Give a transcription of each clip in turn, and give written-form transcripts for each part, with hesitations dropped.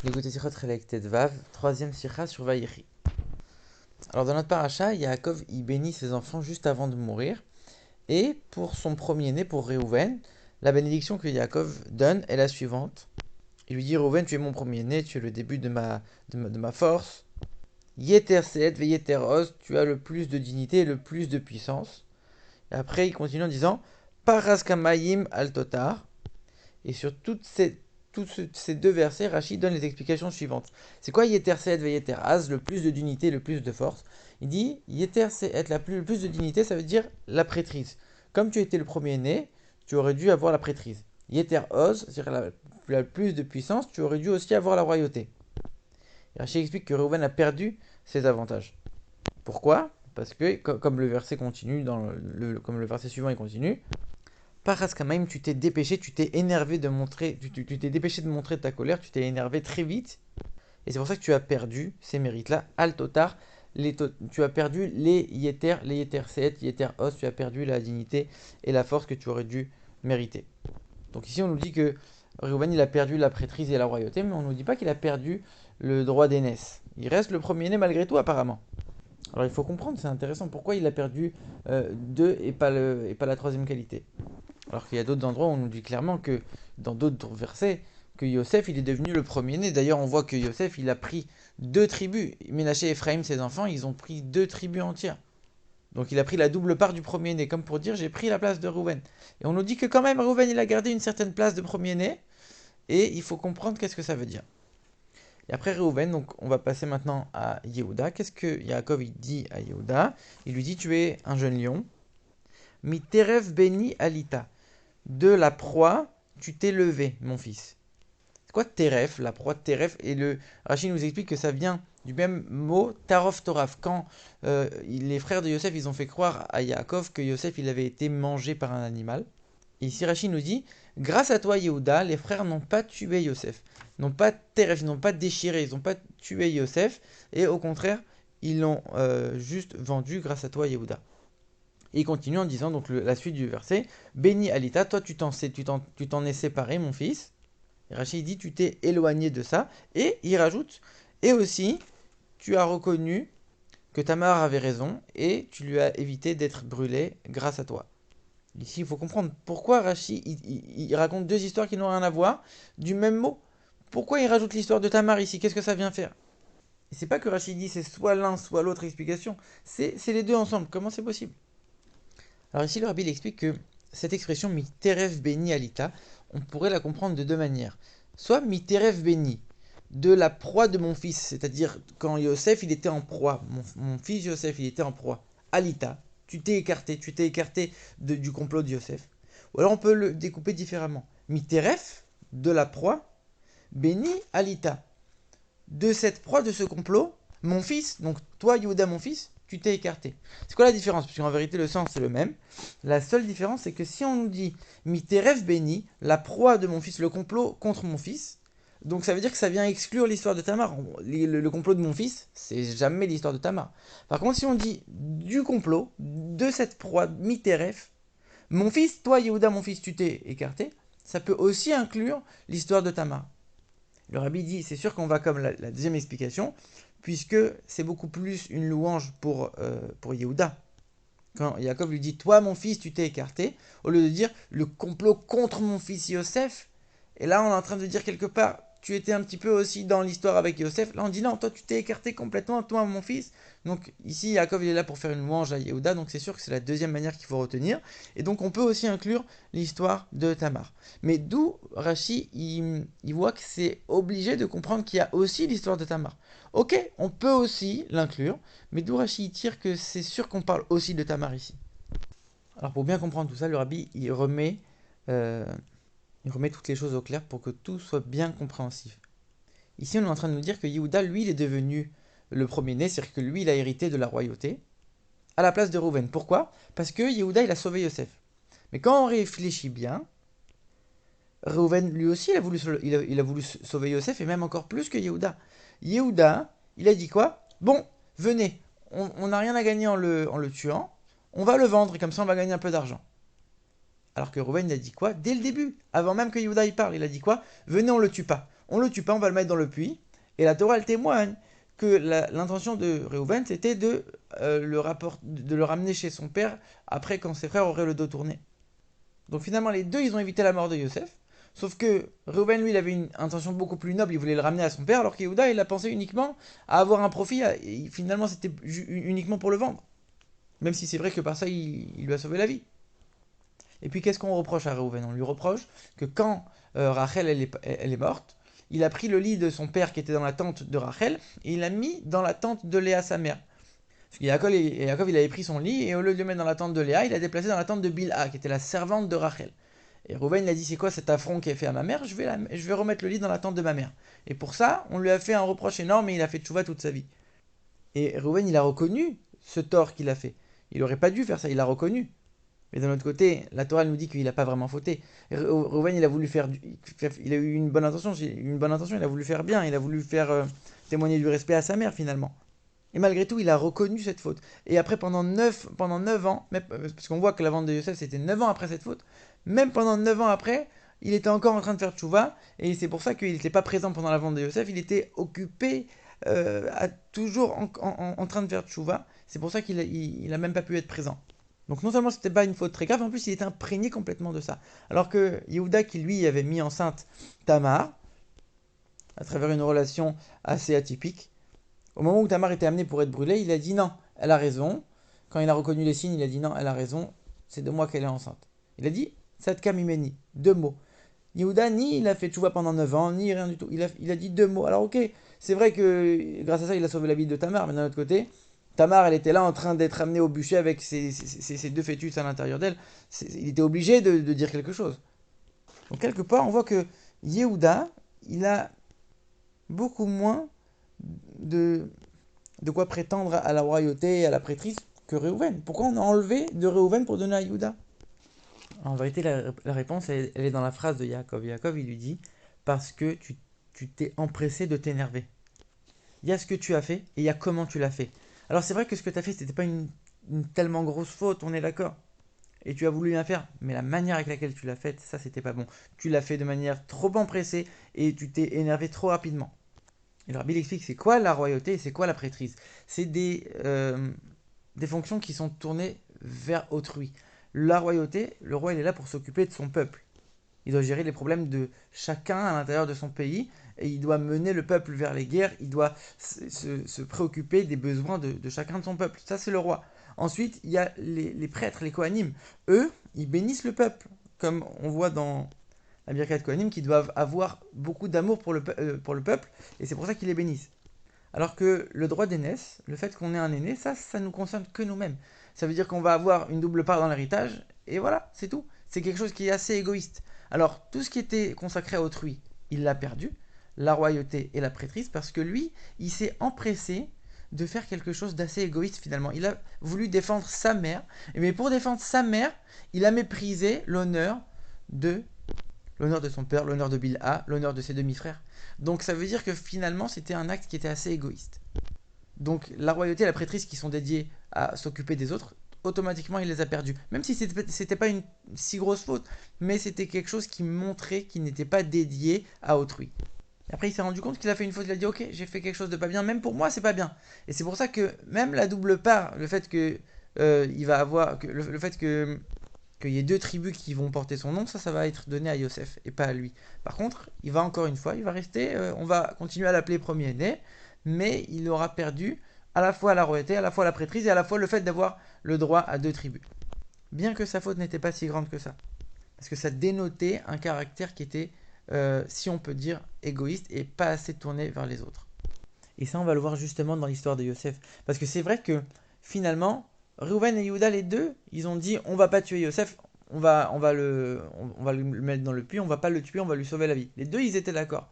L'écoutez Sichot Chelek Vav, troisième sikha sur Vaïri. Alors dans notre paracha, Yaakov il bénit ses enfants juste avant de mourir. Et pour son premier-né, pour Réhouven, la bénédiction que Yaakov donne est la suivante. Il lui dit: Réhouven, tu es mon premier-né, tu es le début de ma force. Yeter Seet ve Yeter Oz, tu as le plus de dignité et le plus de puissance. Et après, il continue en disant: Paras Kamayim al Totar. Et sur tous ces deux versets, Rachid donne les explications suivantes. C'est quoi Yeter Seet ve Yeter Az, le plus de dignité, le plus de force? Il dit Yeter Seet, le plus de dignité, ça veut dire la prêtrise. Comme tu étais le premier-né, tu aurais dû avoir la prêtrise. Yeter Oz, c'est-à-dire la plus de puissance, tu aurais dû aussi avoir la royauté. Et Rachid explique que Reuven a perdu ses avantages. Pourquoi? Parce que, comme le verset continue, comme le verset suivant il continue, Paraskamaim, tu t'es dépêché, tu t'es énervé de montrer, tu t'es dépêché de montrer ta colère, tu t'es énervé très vite, et c'est pour ça que tu as perdu ces mérites-là. Al Totar, tu as perdu les Yeter Seet, Yeter Os, tu as perdu la dignité et la force que tu aurais dû mériter. Donc ici on nous dit que Reuven il a perdu la prêtrise et la royauté, mais on ne nous dit pas qu'il a perdu le droit d'aînesse. Il reste le premier-né malgré tout apparemment. Alors il faut comprendre, c'est intéressant, pourquoi il a perdu deux et pas la troisième qualité. Alors qu'il y a d'autres endroits où on nous dit clairement que, dans d'autres versets, que Yosef il est devenu le premier-né. D'ailleurs, on voit que Yosef il a pris deux tribus. Ménaché et Ephraim, ses enfants, ils ont pris deux tribus entières. Donc il a pris la double part du premier-né, comme pour dire j'ai pris la place de Rouven. Et on nous dit que quand même Rouven il a gardé une certaine place de premier-né. Et il faut comprendre qu'est-ce que ça veut dire. Et après Rouven, donc on va passer maintenant à Yehuda. Qu'est-ce que Yaakov il dit à Yehuda? Il lui dit tu es un jeune lion. Mi terev beni alita. De la proie, tu t'es levé, mon fils. C'est quoi teref? La proie de teref. Et le Rachid nous explique que ça vient du même mot tarof toraf. Quand les frères de Yosef, ils ont fait croire à Yaakov que Yosef, il avait été mangé par un animal. Et ici, Rachid nous dit, grâce à toi, Yehuda, les frères n'ont pas tué Yosef. N'ont pas teref, ils n'ont pas déchiré, ils n'ont pas tué Yosef. Et au contraire, ils l'ont juste vendu grâce à toi, Yehuda. Et il continue en disant, donc la suite du verset, béni Alita, toi tu t'en es séparé, mon fils. Et Rachid dit, tu t'es éloigné de ça. Et il rajoute, et aussi, tu as reconnu que Tamar avait raison, et tu lui as évité d'être brûlé grâce à toi. Ici, il faut comprendre pourquoi Rachid il raconte deux histoires qui n'ont rien à voir, du même mot. Pourquoi il rajoute l'histoire de Tamar ici? Qu'est-ce que ça vient faire? Et c'est pas que Rachid dit c'est soit l'un, soit l'autre explication. C'est les deux ensemble. Comment c'est possible? Alors ici, le rabbi il explique que cette expression miterev beni alita, on pourrait la comprendre de deux manières. Soit miterev beni, de la proie de mon fils, c'est-à-dire quand Yosef il était en proie, mon fils Yosef il était en proie, alita, tu t'es écarté du complot de Yosef. Ou alors on peut le découper différemment. Miteref, de la proie, beni alita, de cette proie, de ce complot, mon fils, donc toi Yehuda mon fils, tu t'es écarté. C'est quoi la différence? Parce qu'en vérité le sens c'est le même. La seule différence c'est que si on nous dit Miterev béni, la proie de mon fils, le complot contre mon fils, donc ça veut dire que ça vient exclure l'histoire de Tamar. Le complot de mon fils, c'est jamais l'histoire de Tamar. Par contre si on dit du complot, de cette proie, Miterev, mon fils, toi Yehuda mon fils, tu t'es écarté, ça peut aussi inclure l'histoire de Tamar. Le rabbi dit, c'est sûr qu'on va comme la deuxième explication, puisque c'est beaucoup plus une louange pour Yehuda. Quand Yaakov lui dit, toi mon fils, tu t'es écarté, au lieu de dire le complot contre mon fils Yosef, et là on est en train de dire quelque part, tu étais un petit peu aussi dans l'histoire avec Yosef, là on dit non, toi tu t'es écarté complètement, toi mon fils. Donc ici Yaakov il est là pour faire une louange à Yehuda, donc c'est sûr que c'est la deuxième manière qu'il faut retenir, et donc on peut aussi inclure l'histoire de Tamar. Mais d'où Rashi il voit que c'est obligé de comprendre qu'il y a aussi l'histoire de Tamar. Ok, on peut aussi l'inclure, mais d'où Rashi tire que c'est sûr qu'on parle aussi de Tamar ici. Alors pour bien comprendre tout ça, le rabbi euh, il remet toutes les choses au clair pour que tout soit bien compréhensif. Ici on est en train de nous dire que Yehuda, lui, il est devenu le premier-né, c'est-à-dire que lui, il a hérité de la royauté, à la place de Rouven. Pourquoi? Parce que Yehuda, il a sauvé Yosef. Mais quand on réfléchit bien, Reuven, lui aussi, il a voulu sauver Yosef, et même encore plus que Yehuda. Yehuda, il a dit quoi? Bon, venez, on n'a rien à gagner en le tuant, on va le vendre, et comme ça on va gagner un peu d'argent. Alors que Reuven, il a dit quoi? Dès le début, avant même que Yehuda y parle, il a dit quoi? Venez, on le tue pas. on le tue pas, on va le mettre dans le puits. Et la Torah, elle témoigne que l'intention de Réhouven, c'était de le ramener chez son père après quand ses frères auraient le dos tourné. Donc finalement, les deux, ils ont évité la mort de Yosef. Sauf que Reuven, lui, il avait une intention beaucoup plus noble, il voulait le ramener à son père, alors qu'Yehuda, il a pensé uniquement à avoir un profit, et finalement, c'était uniquement pour le vendre. Même si c'est vrai que par ça, il lui a sauvé la vie. Et puis, qu'est-ce qu'on reproche à Reuven? On lui reproche que quand Rachel, elle est morte, il a pris le lit de son père qui était dans la tente de Rachel, et il l'a mis dans la tente de Léa, sa mère. Parce que Yaakov, il avait pris son lit, et au lieu de le mettre dans la tente de Léa, il l'a déplacé dans la tente de Bilha, qui était la servante de Rachel. Et Reuven il a dit c'est quoi cet affront qui est fait à ma mère, je vais remettre le lit dans la tente de ma mère. Et pour ça, on lui a fait un reproche énorme et il a fait tchouva toute sa vie. Et Reuven il a reconnu ce tort qu'il a fait. Il aurait pas dû faire ça, il l'a reconnu. Mais d'un autre côté, la Torah nous dit qu'il n'a pas vraiment fauté. Reuven il a voulu il a eu une bonne intention, il a voulu faire bien, il a voulu faire témoigner du respect à sa mère finalement. Et malgré tout, il a reconnu cette faute. Et après, pendant 9 ans, parce qu'on voit que la vente de Yosef, c'était 9 ans après cette faute, même pendant 9 ans après, il était encore en train de faire tchouva, et c'est pour ça qu'il n'était pas présent pendant la vente de Yosef, il était occupé, toujours en train de faire tchouva, c'est pour ça qu'il a même pas pu être présent. Donc non seulement c'était pas une faute très grave, en plus il était imprégné complètement de ça. Alors que Yehuda, qui lui avait mis enceinte Tamar, à travers une relation assez atypique, au moment où Tamar était amenée pour être brûlée, il a dit non, elle a raison. Quand il a reconnu les signes, il a dit non, elle a raison, c'est de moi qu'elle est enceinte. Il a dit Sadka Mimeni, 2 mots. Yehuda, ni il a fait tchouva pendant 9 ans, ni rien du tout. Il a dit 2 mots. Alors ok, c'est vrai que grâce à ça, il a sauvé la vie de Tamar, mais d'un autre côté, Tamar, elle était là en train d'être amenée au bûcher avec ses 2 fœtus à l'intérieur d'elle. Il était obligé de dire quelque chose. Donc quelque part, on voit que Yehuda, il a beaucoup moins de, de quoi prétendre à la royauté et à la prêtrise que Réhouven. Pourquoi on a enlevé de Réhouven pour donner à Yehuda? En vérité, la réponse, elle est dans la phrase de Yaakov. Yaakov, il lui dit, parce que tu t'es empressé de t'énerver. Il y a ce que tu as fait et il y a comment tu l'as fait. Alors c'est vrai que ce que tu as fait, c'était pas une tellement grosse faute, on est d'accord. Et tu as voulu bien faire, mais la manière avec laquelle tu l'as faite, ça c'était pas bon. Tu l'as fait de manière trop empressée et tu t'es énervé trop rapidement. Et le Rabbi explique c'est quoi la royauté et c'est quoi la prêtrise. C'est des fonctions qui sont tournées vers autrui. La royauté, le roi il est là pour s'occuper de son peuple. Il doit gérer les problèmes de chacun à l'intérieur de son pays et il doit mener le peuple vers les guerres, il doit se préoccuper des besoins de chacun de son peuple. Ça c'est le roi. Ensuite, il y a les prêtres, les Kohanim. Eux, ils bénissent le peuple, comme on voit dans la Birkat Kohanim, qui doivent avoir beaucoup d'amour pour le peuple, et c'est pour ça qu'ils les bénissent. Alors que le droit d'aînesse, le fait qu'on ait un aîné, ça nous concerne que nous-mêmes. Ça veut dire qu'on va avoir une double part dans l'héritage, et voilà, c'est tout. C'est quelque chose qui est assez égoïste. Alors, tout ce qui était consacré à autrui, il l'a perdu, la royauté et la prêtrise, parce que lui, il s'est empressé de faire quelque chose d'assez égoïste finalement. Il a voulu défendre sa mère, mais pour défendre sa mère, il a méprisé de l'honneur de son père, l'honneur de Bilha, l'honneur de ses demi-frères. Donc ça veut dire que finalement c'était un acte qui était assez égoïste. Donc la royauté et la prêtrise qui sont dédiées à s'occuper des autres, automatiquement il les a perdus. Même si c'était pas une si grosse faute, mais c'était quelque chose qui montrait qu'il n'était pas dédié à autrui. Et après il s'est rendu compte qu'il a fait une faute, il a dit ok j'ai fait quelque chose de pas bien, même pour moi c'est pas bien. Et c'est pour ça que même la double part, le fait que il va avoir, le fait que qu'il y ait 2 tribus qui vont porter son nom, ça va être donné à Yosef et pas à lui. Par contre, il va encore une fois, il va rester, on va continuer à l'appeler premier-né, mais il aura perdu à la fois la royauté, à la fois la prêtrise et à la fois le fait d'avoir le droit à 2 tribus. Bien que sa faute n'était pas si grande que ça. Parce que ça dénotait un caractère qui était, si on peut dire, égoïste et pas assez tourné vers les autres. Et ça, on va le voir justement dans l'histoire de Yosef. Parce que c'est vrai que finalement, Reuven et Yehuda, les deux, ils ont dit on va pas tuer Yosef, on va le mettre dans le puits, on va pas le tuer, on va lui sauver la vie. Les deux, ils étaient d'accord.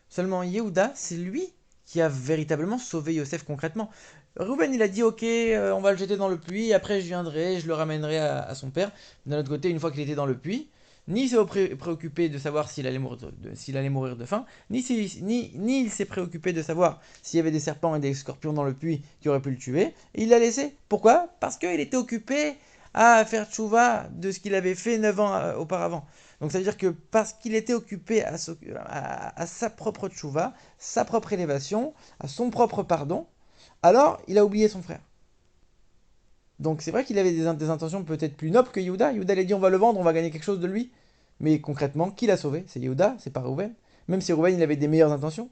Seulement Yehuda, c'est lui qui a véritablement sauvé Yosef concrètement. Reuven, il a dit ok, on va le jeter dans le puits, après je viendrai, je le ramènerai à son père. D'un autre côté, une fois qu'il était dans le puits, ni il s'est préoccupé de savoir s'il allait mourir de faim, ni il s'est préoccupé de savoir s'il y avait des serpents et des scorpions dans le puits qui auraient pu le tuer. Et il l'a laissé. Pourquoi? Parce qu'il était occupé à faire tchouva de ce qu'il avait fait 9 ans auparavant. Donc ça veut dire que parce qu'il était occupé à sa propre tchouva, sa propre élévation, à son propre pardon, alors il a oublié son frère. Donc c'est vrai qu'il avait des intentions peut-être plus nobles que Yehuda. Yehuda il a dit on va le vendre, on va gagner quelque chose de lui. Mais concrètement, qui l'a sauvé? C'est Yehuda, c'est pas Reuven. Même si Reuven il avait des meilleures intentions.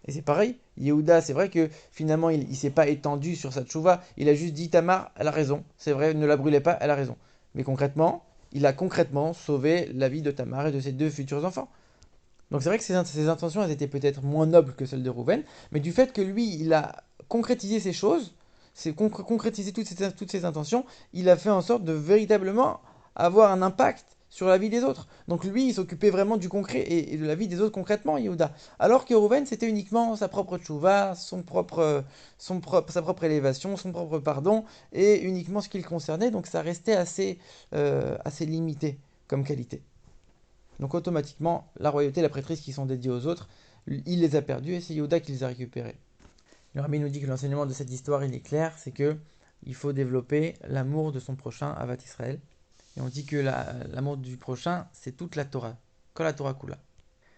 Et c'est pareil, Yehuda, c'est vrai que finalement il s'est pas étendu sur sa tchouva, il a juste dit Tamar, elle a raison. C'est vrai, ne la brûlez pas, elle a raison. Mais concrètement, il a concrètement sauvé la vie de Tamar et de ses deux futurs enfants. Donc c'est vrai que ses intentions elles étaient peut-être moins nobles que celles de Rouven, mais du fait que lui, il a concrétisé ces choses, concrétisé toutes ses intentions, il a fait en sorte de véritablement avoir un impact sur la vie des autres. Donc lui, il s'occupait vraiment du concret et de la vie des autres concrètement, Yehuda. Alors que Rouven, c'était uniquement sa propre tchouva, sa propre élévation, son propre pardon, et uniquement ce qui le concernait, donc ça restait assez limité comme qualité. Donc automatiquement, la royauté et la prêtrise qui sont dédiées aux autres, il les a perdus et c'est Yehuda qui les a récupérés. Le rabbi nous dit que l'enseignement de cette histoire, il est clair, c'est que il faut développer l'amour de son prochain, Avat Israël. Et on dit que l'amour du prochain, c'est toute la Torah, quand la Torah coula.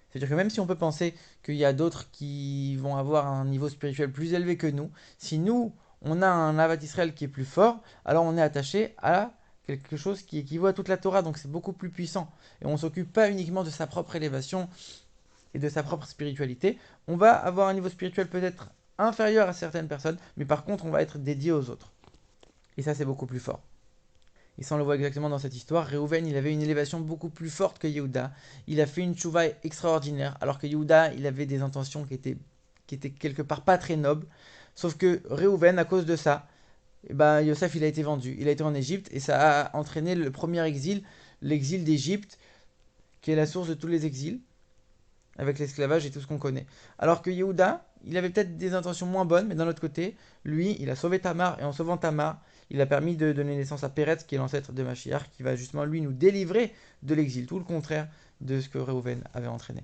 C'est-à-dire que même si on peut penser qu'il y a d'autres qui vont avoir un niveau spirituel plus élevé que nous, si nous, on a un Avat Israël qui est plus fort, alors on est attaché à quelque chose qui équivaut à toute la Torah, donc c'est beaucoup plus puissant. Et on ne s'occupe pas uniquement de sa propre élévation et de sa propre spiritualité. On va avoir un niveau spirituel peut-être inférieur à certaines personnes, mais par contre on va être dédié aux autres. Et ça c'est beaucoup plus fort. Et ça on le voit exactement dans cette histoire, Reuven il avait une élévation beaucoup plus forte que Yehuda. Il a fait une tchouva extraordinaire, alors que Yehuda il avait des intentions qui étaient quelque part pas très nobles. Sauf que Reuven, à cause de ça, et ben, Yosef il a été vendu, il a été en Égypte et ça a entraîné le premier exil, l'exil d'Égypte, qui est la source de tous les exils, avec l'esclavage et tout ce qu'on connaît. Alors que Yehuda, il avait peut-être des intentions moins bonnes, mais d'un autre côté, lui, il a sauvé Tamar et en sauvant Tamar, il a permis de donner naissance à Péretz, qui est l'ancêtre de Mashiach, qui va justement lui nous délivrer de l'exil, tout le contraire de ce que Reuven avait entraîné.